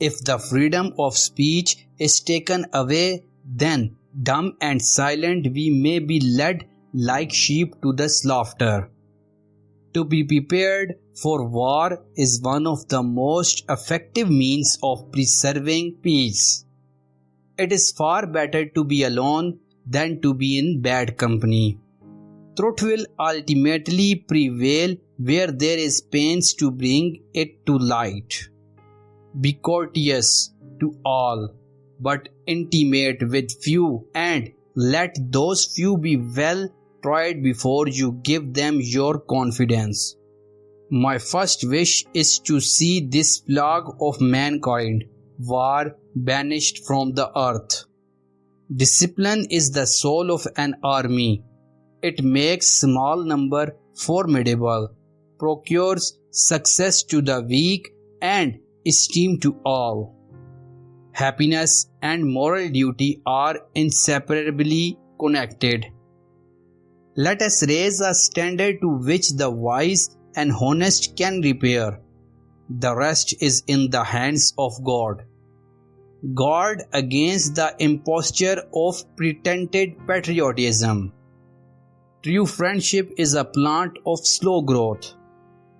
If the freedom of speech is taken away, then dumb and silent we may be led like sheep to the slaughter. To be prepared for war is one of the most effective means of preserving peace. It is far better to be alone than to be in bad company. Truth will ultimately prevail where there is pains to bring it to light. Be courteous to all, but intimate with few, and let those few be well tried before you give them your confidence. My first wish is to see this plague of mankind, war, banished from the earth. Discipline is the soul of an army. It makes small number formidable, procures success to the weak, and esteem to all. Happiness and moral duty are inseparably connected. Let us raise a standard to which the wise and honest can repair. The rest is in the hands of God. Guard against the imposture of pretended patriotism. True friendship is a plant of slow growth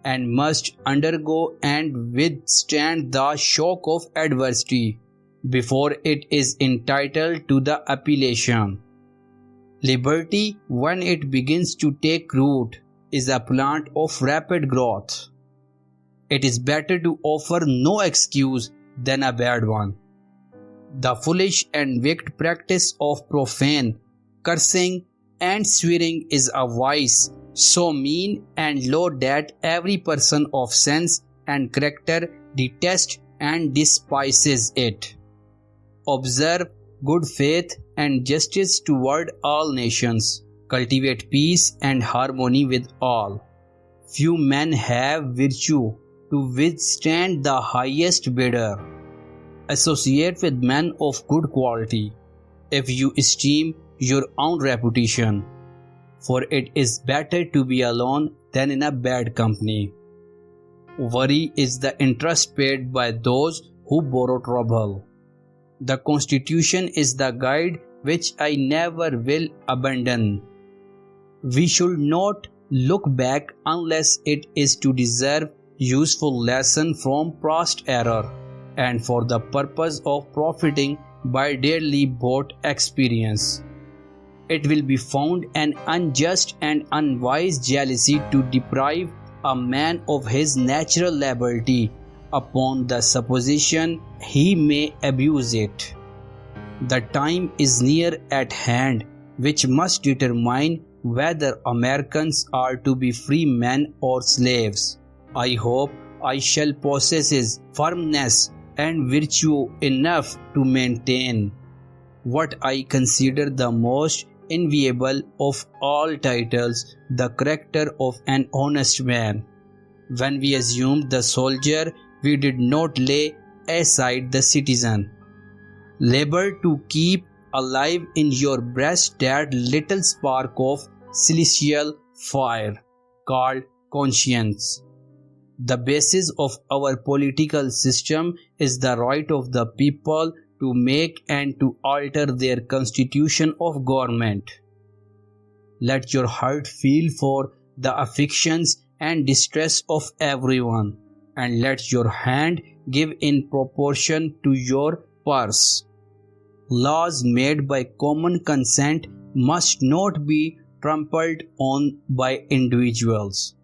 and must undergo and withstand the shock of adversity before it is entitled to the appellation. Liberty, when it begins to take root, is a plant of rapid growth. It is better to offer no excuse than a bad one. The foolish and wicked practice of profane, cursing, and swearing is a vice so mean and low that every person of sense and character detests and despises it. Observe good faith and justice toward all nations. Cultivate peace and harmony with all. Few men have virtue to withstand the highest bidder. Associate with men of good quality, if you esteem your own reputation, for it is better to be alone than in a bad company. Worry is the interest paid by those who borrow trouble. The Constitution is the guide which I never will abandon. We should not look back unless it is to deserve useful lesson from past error and for the purpose of profiting by dearly bought experience. It will be found an unjust and unwise jealousy to deprive a man of his natural liberty upon the supposition he may abuse it. The time is near at hand which must determine whether Americans are to be free men or slaves. I hope I shall possess firmness and virtue enough to maintain what I consider the most enviable of all titles, the character of an honest man. When we assumed the soldier, we did not lay aside the citizen. Labor to keep alive in your breast that little spark of celestial fire called conscience. The basis of our political system is the right of the people to make and to alter their constitution of government. Let your heart feel for the afflictions and distress of everyone, and let your hand give in proportion to your purse. Laws made by common consent must not be trampled on by individuals.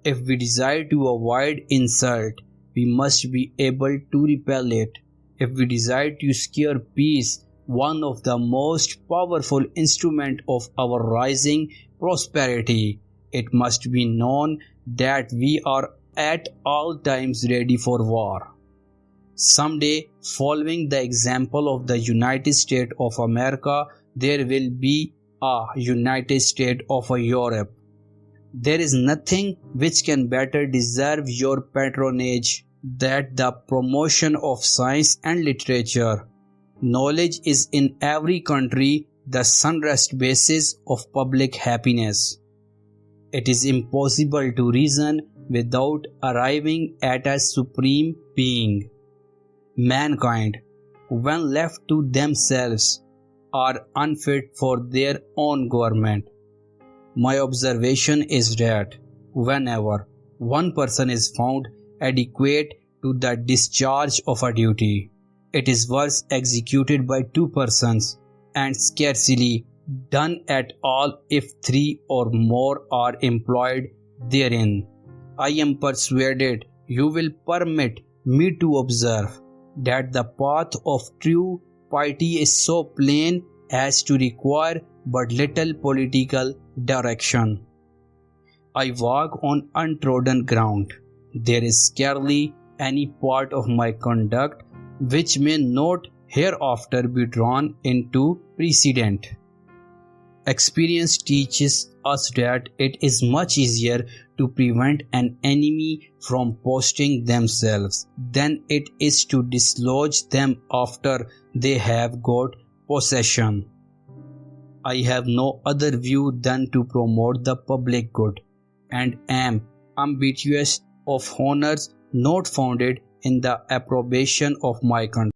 If we desire to avoid insult, we must be able to repel it. If we desire to secure peace, one of the most powerful instruments of our rising prosperity, it must be known that we are at all times ready for war. Someday, following the example of the United States of America, there will be a United States of Europe. There is nothing which can better deserve your patronage than the promotion of science and literature. Knowledge is in every country the sunrest basis of public happiness. It is impossible to reason without arriving at a supreme being. Mankind, when left to themselves, are unfit for their own government. My observation is that whenever one person is found adequate to the discharge of a duty, it is worse executed by two persons and scarcely done at all if three or more are employed therein. I am persuaded you will permit me to observe that the path of true piety is so plain as to require but little political direction. I walk on untrodden ground. There is scarcely any part of my conduct which may not hereafter be drawn into precedent. Experience teaches us that it is much easier to prevent an enemy from posting themselves than it is to dislodge them after they have got possession. I have no other view than to promote the public good, and am ambitious of honors not founded in the approbation of my country.